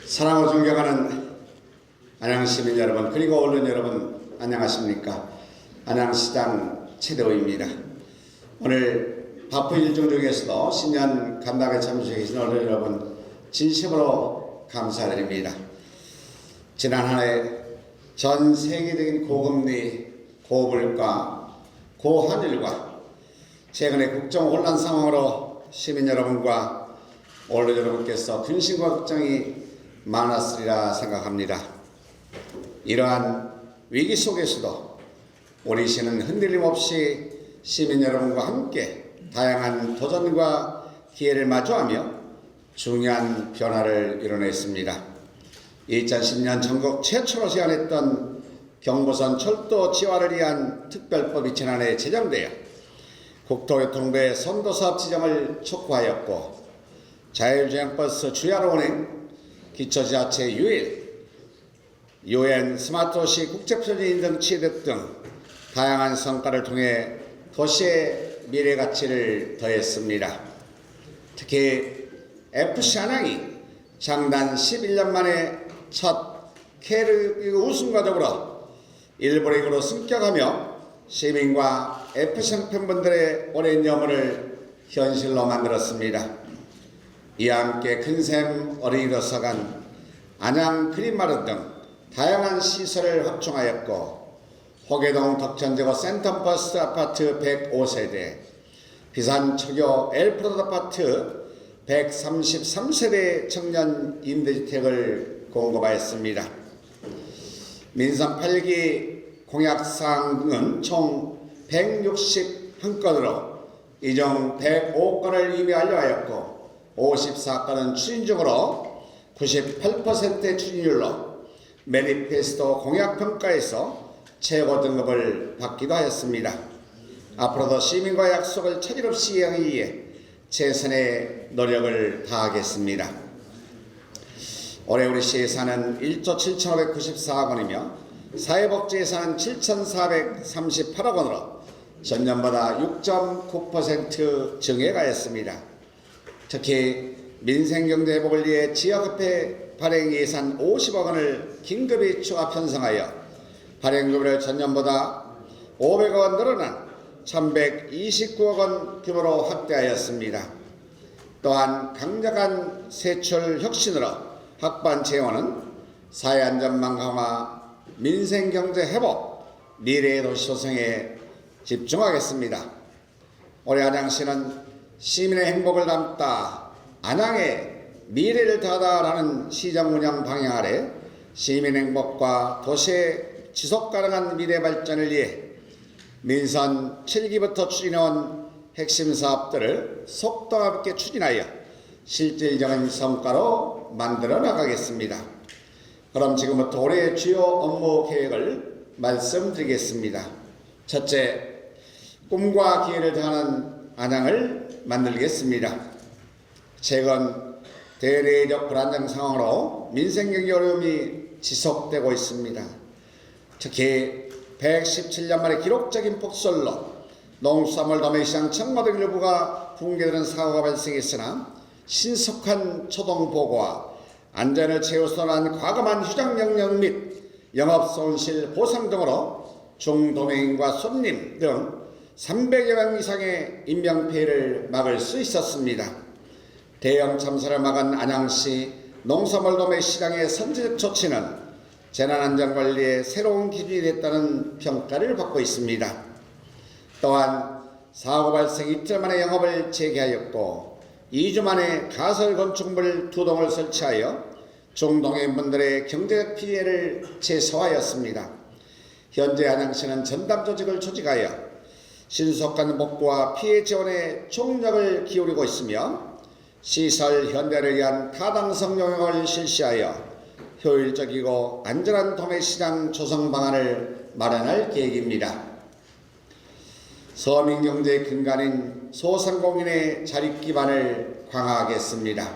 사랑하고 존경하는 안양시민 여러분, 그리고 언론 여러분, 안녕하십니까? 안양시장 최대호입니다. 오늘 바쁜 일정 중에서도 신년 간담회 참석해 주신 언론 여러분 진심으로 감사드립니다. 지난 한 해 전 세계적인 고금리, 고물가, 고환율과 최근의 국정 혼란 상황으로 시민 여러분과 언론 여러분께서 근심과 걱정이 많았으리라 생각합니다. 이러한 위기 속에서도 우리 시는 흔들림 없이 시민 여러분과 함께 다양한 도전과 기회를 마주하며 중요한 변화를 이뤄냈습니다. 2010년 전국 최초로 제안했던 경부선 철도 지화를 위한 특별법이 지난해 제정되어 국토교통부의 선도사업 지정을 촉구하였고, 자율주행버스 주야로 운행, 기초지하체 유일, UN 스마트도시 국제표준인 등 취득 등 다양한 성과를 통해 도시의 미래 가치를 더했습니다. 특히 FC 안양이 장단 11년 만에 첫 K리그 우승과 더불어 일부 리그로 승격하며 시민과 FC 팬분들의 오랜 염원을 현실로 만들었습니다. 이와 함께 큰샘 어린이 도서관, 안양 그린마을 등 다양한 시설을 확충하였고, 호계동 덕천제고 센텀버스 아파트 105세대, 비산 초교 엘프로드 아파트 133세대 청년 임대주택을 공급하였습니다. 민선 8기 공약사항은 총 161건으로 이 중 105건을 이미 완료하였고 54건은 추진 중으로 98%의 추진율로 매니페스토 공약평가에서 최고 등급을 받기도 하였습니다. 앞으로도 시민과 약속을 차질 없이 이행하기 위해 최선의 노력을 다하겠습니다. 올해 우리 시 예산은 1조 7,594억 원이며 사회복지 예산은 7,438억 원으로 전년보다 6.9% 증액하였습니다. 특히 민생경제 회복을 위해 지역화폐 발행 예산 50억 원을 긴급히 추가 편성하여 발행금액을 전년보다 500억 원 늘어난 1,129억 원 규모로 확대하였습니다. 또한 강력한 세출 혁신으로 학반 재원은 사회안전망 강화, 민생경제 회복, 미래의 도시 조성에 집중하겠습니다. 올해 안양시는 시민의 행복을 담다 안양의 미래를 더하다라는 시정 운영 방향 아래 시민 행복과 도시의 지속가능한 미래 발전을 위해 민선 7기부터 추진해온 핵심 사업들을 속도감 있게 추진하여 실질적인 성과로 만들어 나가겠습니다. 그럼 지금부터 올해의 주요 업무 계획을 말씀드리겠습니다. 첫째, 꿈과 기회를 더하는 안양을 만들겠습니다. 최근 대내적 불안정 상황으로 민생경제 어려움이 지속되고 있습니다. 특히 117년 만에 기록적인 폭설로 농수산물 도매시장 청마등 일부가 붕괴되는 사고가 발생했으나 신속한 초동 보고와 안전을 최우선한 과감한 휴장 명령 및 영업 손실 보상 등으로 중도매인과 손님 등 300여 명 이상의 인명피해를 막을 수 있었습니다. 대형 참사를 막은 안양시 농수산물 도매시장의 선제적 조치는 재난안전관리의 새로운 기준이 됐다는 평가를 받고 있습니다. 또한 사고 발생 이틀 만에 영업을 재개하였고 2주 만에 가설 건축물 2동을 설치하여 중동인분들의 경제적 피해를 최소화하였습니다. 현재 안양시는 전담 조직을 조직하여 신속한 복구와 피해 지원에 총력을 기울이고 있으며 시설 현대를 위한 타당성 용역을 실시하여 효율적이고 안전한 도매시장 조성 방안을 마련할 계획입니다. 서민경제의 근간인 소상공인의 자립 기반을 강화하겠습니다.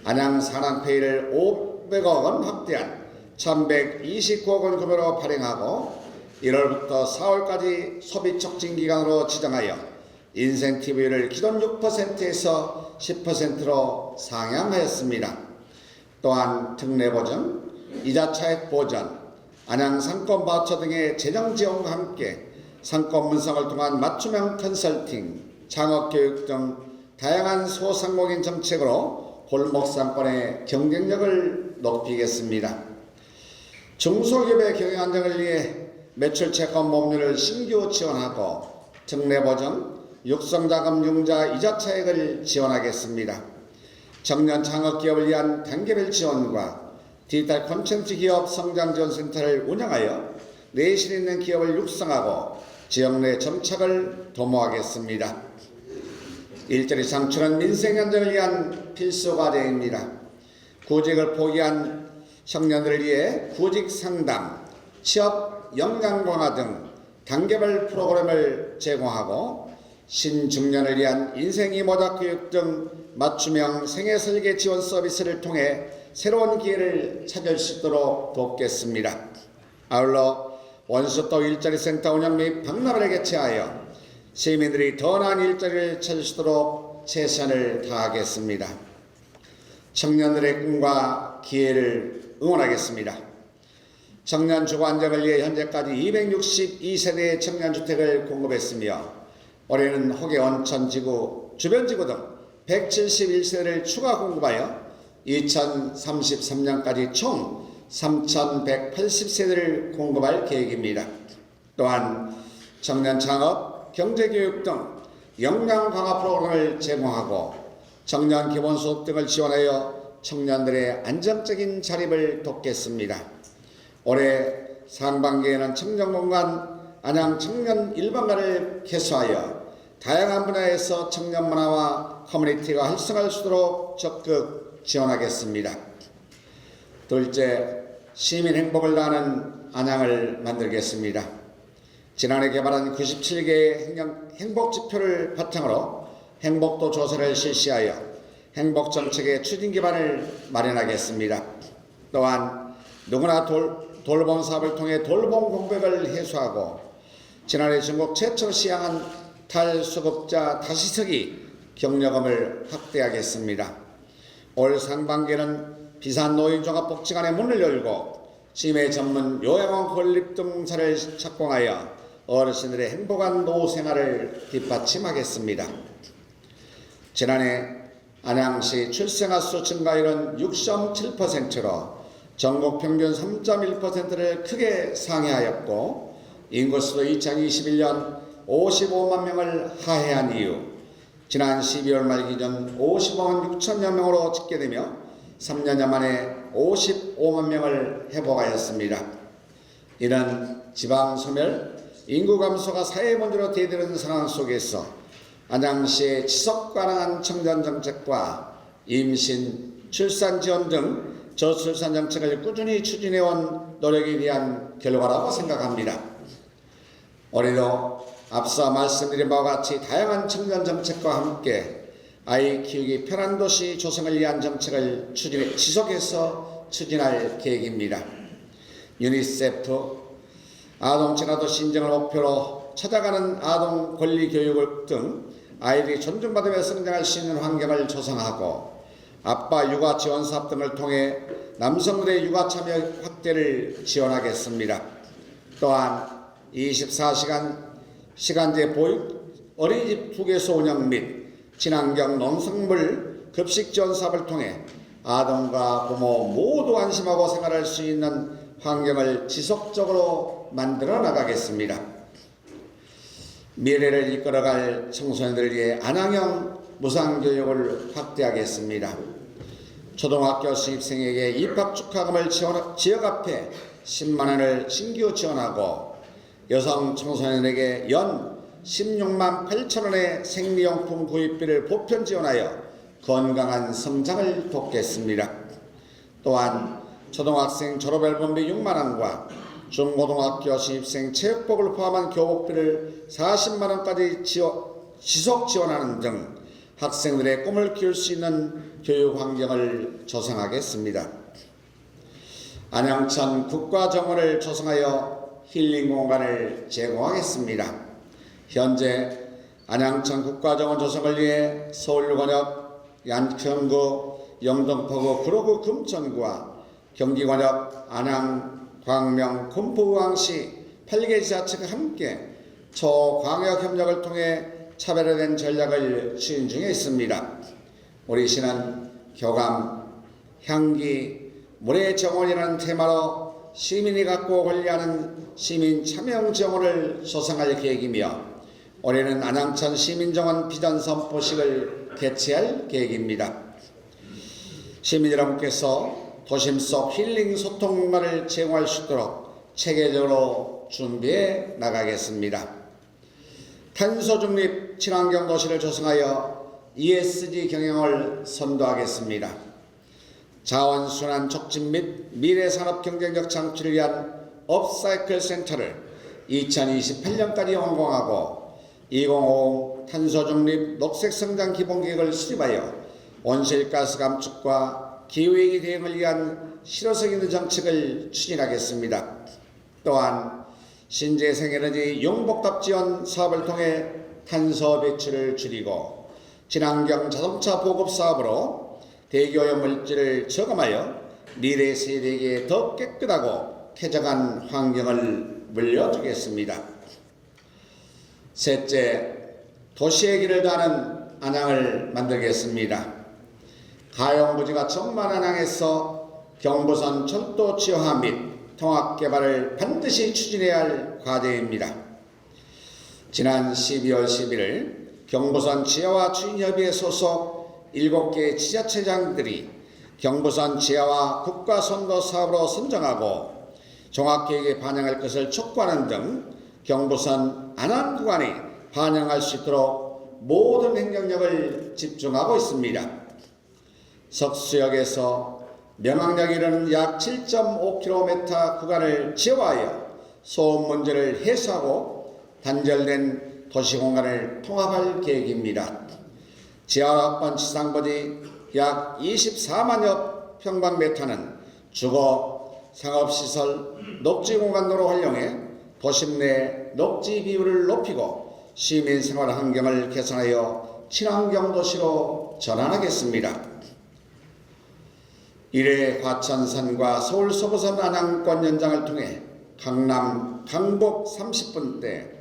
안양 산악회의를 500억 원 확대한 1,129억 원 규모로 발행하고 1월부터 4월까지 소비 촉진 기간으로 지정하여 인센티브율을 기존 6%에서 10%로 상향하였습니다. 또한 특례 보전, 이자 차액 보전, 안양 상권 바우처 등의 재정 지원과 함께 상권 분석을 통한 맞춤형 컨설팅, 창업 교육 등 다양한 소상공인 정책으로 골목 상권의 경쟁력을 높이겠습니다. 중소기업의 경영 안정을 위해 매출 채권 보험료를 신규 지원하고 특례 보전, 육성자금 융자 이자 차액을 지원하겠습니다. 청년 창업 기업을 위한 단계별 지원과 디지털 콘텐츠 기업 성장지원센터를 운영하여 내실 있는 기업을 육성하고 지역 내 정착을 도모하겠습니다. 일자리 창출은 민생 안정을 위한 필수 과제입니다. 구직을 포기한 청년들을 위해 구직 상담, 취업 역량 강화 등 단계별 프로그램을 제공하고 신중년을 위한 인생 이모작 교육 등 맞춤형 생애 설계 지원 서비스를 통해 새로운 기회를 찾을 수 있도록 돕겠습니다. 아울러 원수도 일자리 센터 운영 및 박람회를 개최하여 시민들이 더 나은 일자리를 찾을 수 있도록 최선을 다하겠습니다. 청년들의 꿈과 기회를 응원하겠습니다. 청년 주거 안정을 위해 현재까지 262세대의 청년주택을 공급했으며 올해는 호계 온천지구, 주변지구 등 171세대를 추가 공급하여 2033년까지 총 3,180세대를 공급할 계획입니다. 또한 청년 창업, 경제교육 등 역량 강화 프로그램을 제공하고 청년 기본수업 등을 지원하여 청년들의 안정적인 자립을 돕겠습니다. 올해 상반기에는 청년공간 안양 청년 일반가를 개소하여 다양한 분야에서 청년 문화와 커뮤니티가 활성화할 수 있도록 적극 지원하겠습니다. 둘째, 시민 행복을 다하는 안양을 만들겠습니다. 지난해 개발한 97개의 행복지표를 바탕으로 행복도 조사를 실시하여 행복정책의 추진 기반을 마련하겠습니다. 또한 누구나 돌봄 사업을 통해 돌봄 공백을 해소하고 지난해 전국 최초로 시행한 탈수급자 다시서기 격려금을 확대하겠습니다. 올 상반기에는 비산 노인종합복지관의 문을 열고 치매 전문 요양원 건립 등사를 착공하여 어르신들의 행복한 노후 생활을 뒷받침하겠습니다. 지난해 안양시 출생아수 증가율은 6.7%로 전국 평균 3.1%를 크게 상회하였고 인구수도 2021년 55만 명을 하회한 이후 지난 12월 말 기준 55만 6천여 명으로 집계되며 3년여 만에 55만 명을 회복하였습니다. 이는 지방 소멸, 인구 감소가 사회 문제로 대두되는 상황 속에서 안양시의 지속 가능한 청년 정책과 임신, 출산 지원 등 저출산 정책을 꾸준히 추진해온 노력에 대한 결과라고 생각합니다. 올해도 앞서 말씀드린 바와 같이 다양한 청년 정책과 함께 아이 키우기 편한 도시 조성을 위한 정책을 지속해서 추진할 계획입니다. 유니세프, 아동 친화도시 인정을 목표로 찾아가는 아동 권리 교육을 등 아이들이 존중받으며 성장할 수 있는 환경을 조성하고 아빠 육아 지원 사업 등을 통해 남성들의 육아 참여 확대를 지원하겠습니다. 또한 24시간 시간제 보육 어린이집 휴게소 운영 및 친환경 농산물 급식 지원 사업을 통해 아동과 부모 모두 안심하고 생활할 수 있는 환경을 지속적으로 만들어 나가겠습니다. 미래를 이끌어갈 청소년들을 위해 안양형 무상교육을 확대하겠습니다. 초등학교 신입생에게 입학 축하금을 지역 앞에 10만 원을 신규 지원하고 여성 청소년에게 연 16만 8천 원의 생리용품 구입비를 보편 지원하여 건강한 성장을 돕겠습니다. 또한 초등학생 졸업앨범비 6만 원과 중고등학교 신입생 체육복을 포함한 교복비를 40만 원까지 지속 지원하는 등 학생들의 꿈을 키울 수 있는 교육 환경을 조성하겠습니다. 안양천 국가정원을 조성하여 힐링 공간을 제공하겠습니다. 현재 안양천 국가정원 조성을 위해 서울권역, 양천구, 영등포구, 구로구, 금천구와 경기권역, 안양, 광명, 군포의왕시 8개 지자체가 함께 초광역 협력을 통해 차별화된 전략을 추진 중에 있습니다. 우리 시는 교감, 향기, 물의 정원이라는 테마로 시민이 갖고 관리하는 시민 참여형 정원을 조성할 계획이며 올해는 안양천 시민정원 비전 선포식을 개최할 계획입니다. 시민 여러분께서 도심 속 힐링 소통 문화를 제공할 수 있도록 체계적으로 준비해 나가겠습니다. 탄소 중립 친환경 도시를 조성하여 ESG 경영을 선도하겠습니다. 자원순환 촉진 및 미래산업 경쟁력 창출을 위한 업사이클 센터를 2028년까지 완공하고 2050 탄소 중립 녹색 성장 기본 계획을 수립하여 온실가스 감축과 기후위기 대응을 위한 실효성 있는 정책을 추진하겠습니다. 또한 신재생에너지 용복합 지원 사업을 통해 탄소 배출을 줄이고 친환경 자동차 보급 사업으로 대기오염 물질을 저감하여 미래 세대에게 더 깨끗하고 쾌적한 환경을 물려주겠습니다. 셋째, 도시의 길을 다하는 안양을 만들겠습니다. 가용부지가 천만 안양에서 경부선 철도 지하화 및 통합개발을 반드시 추진해야 할 과제입니다. 지난 12월 11일 경부선 지하화 추진협의회 소속 7개 지자체장들이 경부선 지하화 국가선도 사업으로 선정하고 종합계획에 반영할 것을 촉구하는 등 경부선 안암 구간이 반영할 수 있도록 모든 행정력을 집중하고 있습니다. 석수역에서 명항역에 이르는 약 7.5km 구간을 지하화하여 소음 문제를 해소하고 단절된 도시공간을 통합할 계획입니다. 지하화 지상부지 약 24만여 평방미터는 주거, 상업시설, 녹지공간으로 활용해 도심 내 녹지 비율을 높이고 시민 생활 환경을 개선하여 친환경 도시로 전환하겠습니다. 이래 과천선과 서울 서부선 안양권 연장을 통해 강남, 강북 30분대,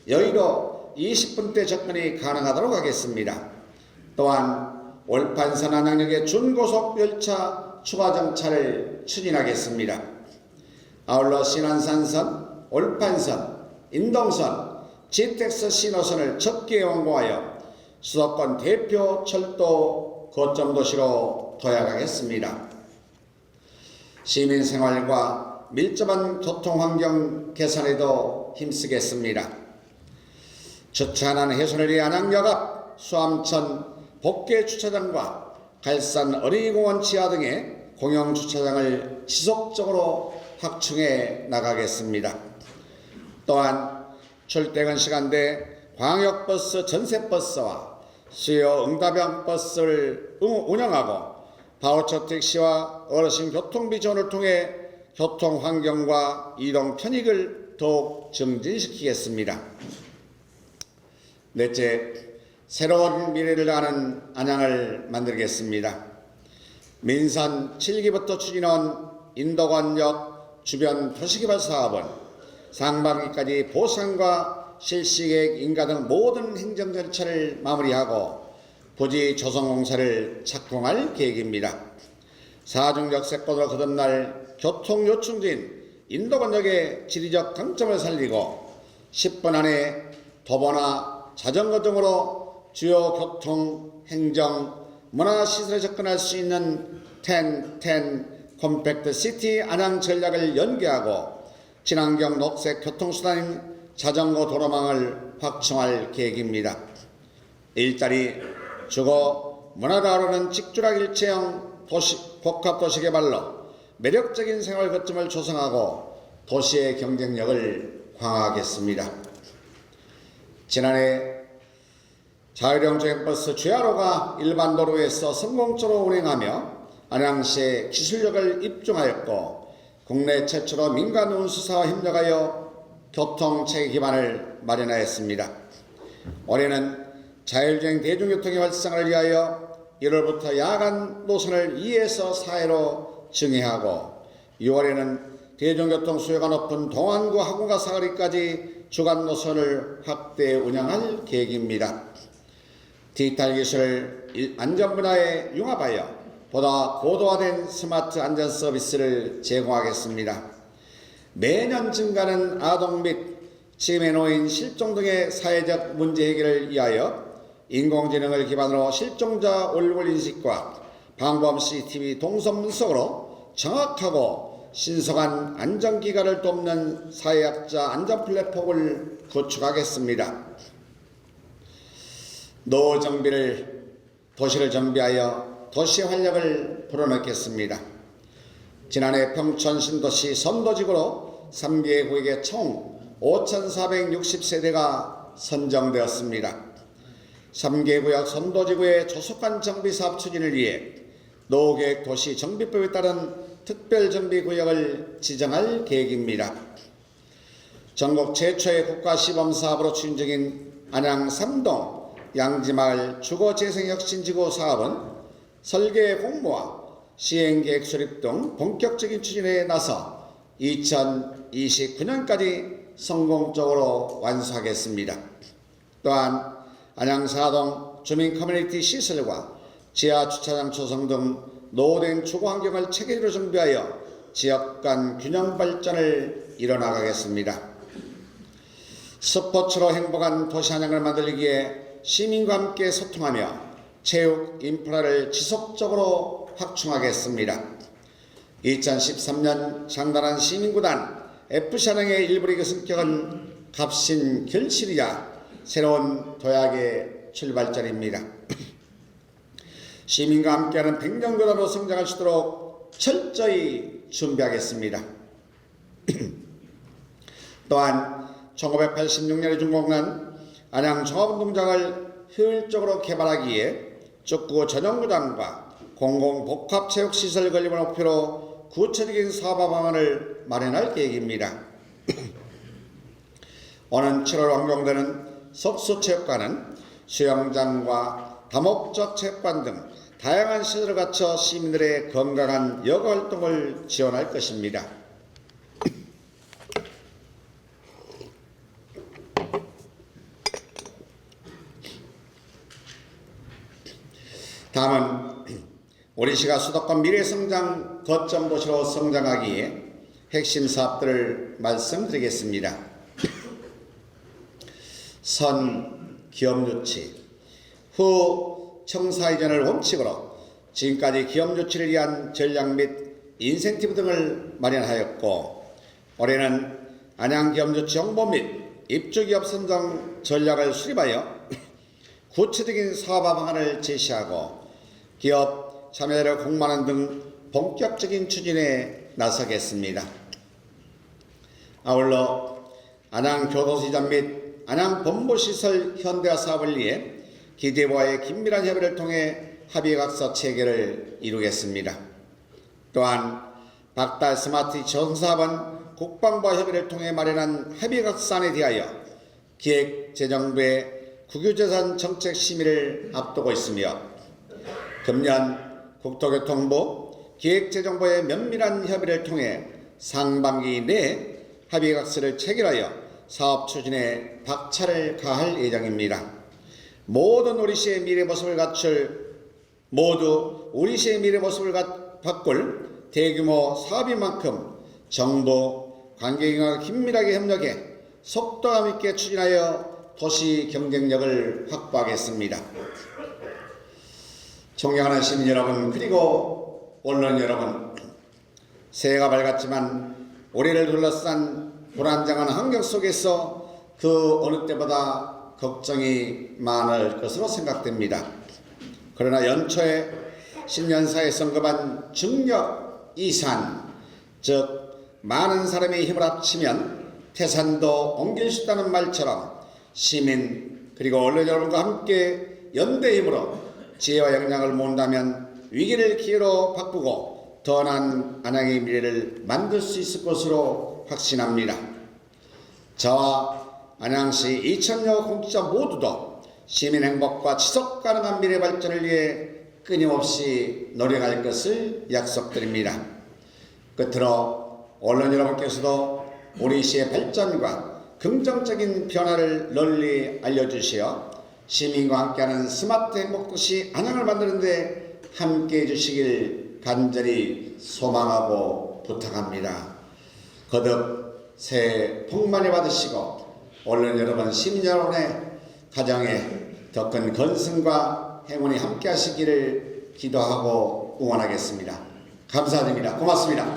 여의도 20분대 접근이 가능하도록 하겠습니다. 또한 올판선 안양역의 준고속 열차 추가 정차를 추진하겠습니다. 아울러 신안산선, 올판선, 인동선, GTX 신호선을 적기에 완공하여 수도권 대표 철도 거점 도시로 도약하겠습니다. 시민 생활과 밀접한 교통환경 개선에도 힘쓰겠습니다. 주차난 훼손을 위해 안양역 앞 수암천 복개주차장과 갈산 어린이공원 지하 등의 공영주차장을 지속적으로 확충해 나가겠습니다. 또한 출퇴근 시간대 광역버스 전세버스와 수요 응답형 버스를 운영하고 바우처 택시와 어르신 교통비 지원을 통해 교통환경과 이동 편익을 더욱 증진시키겠습니다. 넷째, 새로운 미래를 가는 안양을 만들겠습니다. 민선 7기부터 추진한 인도관역 주변 도시개발 사업은 상반기까지 보상과 실시계획, 인가 등 모든 행정 절차를 마무리하고 부지 조성공사를 착공할 계획입니다. 사중역세권으로 거듭날 교통요충지인 인도관역의 지리적 강점을 살리고 10분 안에 도보나 자전거 등으로 주요 교통, 행정, 문화시설에 접근할 수 있는 10 컴팩트 시티 안양 전략을 연계하고 친환경 녹색 교통수단인 자전거 도로망을 확충할 계획입니다. 일자리, 주거, 문화가 어우러는 직주락 일체형 복합도시 개발로 매력적인 생활 거점을 조성하고 도시의 경쟁력을 강화하겠습니다. 지난해 자율형 주행버스 주야로가 일반 도로에서 성공적으로 운행하며 안양시에 기술력을 입증하였고 국내 최초로 민간 운수사와 협력하여 교통체계 기반을 마련하였습니다. 올해는 자율주행 대중교통의 활성화를 위하여 1월부터 야간 노선을 2에서 4회로 증해하고 6월에는 대중교통 수요가 높은 동안구 하구가 사거리까지 주간 노선을 확대 운영할 계획입니다. 디지털 기술을 안전 분야에 융합하여 보다 고도화된 스마트 안전 서비스를 제공하겠습니다. 매년 증가하는 아동 및 치매 노인 실종 등의 사회적 문제 해결을 위하여 인공지능을 기반으로 실종자 얼굴 인식과 방범 CCTV 동선 분석으로 정확하고 신속한 안전기관을 돕는 사회학자 안전 플랫폼을 구축하겠습니다. 노후 정비를 도시를 정비하여 도시의 활력을 불어넣겠습니다. 지난해 평촌 신도시 선도지구로 3개 구역에 총 5,460세대가 선정되었습니다. 3개 구역 선도지구의 조속한 정비사업 추진을 위해 노후계획 도시 정비법에 따른 특별정비구역을 지정할 계획입니다. 전국 최초의 국가시범사업으로 추진 중인 안양 삼동 양지마을 주거재생혁신지구 사업은 설계 공모와 시행계획 수립 등 본격적인 추진에 나서 2029년까지 성공적으로 완수하겠습니다. 또한 안양사동 주민 커뮤니티 시설과 지하주차장 조성 등 노후된 주거환경을 체계적으로 정비하여 지역 간 균형 발전을 이뤄나가겠습니다. 스포츠로 행복한 도시 안양을 만들기 위해 시민과 함께 소통하며 체육 인프라를 지속적으로 확충하겠습니다. 2013년 창단한 시민구단 FC 안양의 일부 리그 승격은 값진 결실이자 새로운 도약의 출발점입니다. 시민과 함께하는 백년구단으로 성장할 수 있도록 철저히 준비하겠습니다. 또한 1986년에 준공한 안양 종합운동장을 효율적으로 개발하기 위해 축구 전용구장과 공공복합체육시설 건립을 목표로 구체적인 사업 방안을 마련할 계획입니다. 오는 7월 완공되는 석수체육관은 수영장과 다목적 체육관 등 다양한 시설을 갖춰 시민들의 건강한 여가 활동을 지원할 것입니다. 다음은 우리시가 수도권 미래성장 거점 도시로 성장하기에 핵심 사업들을 말씀드리겠습니다. 선 기업유치 후 청사 이전을 원칙으로 지금까지 기업유치를 위한 전략 및 인센티브 등을 마련하였고 올해는 안양 기업유치 홍보 및 입주기업 선정 전략을 수립하여 구체적인 사업 방안을 제시하고 기업 참여를 공모하는 등 본격적인 추진에 나서겠습니다. 아울러 안양 교도소 이전 및 안양 본부시설 현대화 사업을 위해 기재부와의 긴밀한 협의를 통해 합의각서 체결을 이루겠습니다. 또한 박달 스마트 전사업은 국방부와 협의를 통해 마련한 합의각서안에 대하여 기획재정부의 국유재산 정책 심의를 앞두고 있으며 금년 국토교통부 기획재정부의 면밀한 협의를 통해 상반기 내에 합의각서를 체결하여 사업 추진에 박차를 가할 예정입니다. 모두 우리시의 미래 모습을 바꿀 대규모 사업인 만큼 정부 관계기관과 긴밀하게 협력해 속도감 있게 추진하여 도시 경쟁력을 확보하겠습니다. 존경하는 시민 여러분 그리고 언론 여러분, 새해가 밝았지만 우리를 둘러싼 불안정한 환경 속에서 그 어느 때보다 걱정이 많을 것으로 생각됩니다. 그러나 연초에 신년사에 언급한 중력 이산, 즉 많은 사람의 힘을 합치면 태산도 옮길 수 있다는 말처럼 시민 그리고 언론 여러분과 함께 연대 힘으로 지혜와 역량을 모은다면 위기를 기회로 바꾸고 더 나은 안양의 미래를 만들 수 있을 것으로 확신합니다. 저와 안양시 2,000여 공직자 모두도 시민 행복과 지속 가능한 미래 발전을 위해 끊임없이 노력할 것을 약속드립니다. 끝으로 언론 여러분께서도 우리 시의 발전과 긍정적인 변화를 널리 알려주시어 시민과 함께하는 스마트 행복도시 안양을 만드는 데 함께해 주시길 간절히 소망하고 부탁합니다. 거듭 새해 복 많이 받으시고 언론 여러분, 시민 여러분의 가정에 더 큰 건승과 행운이 함께 하시기를 기도하고 응원하겠습니다. 감사드립니다. 고맙습니다.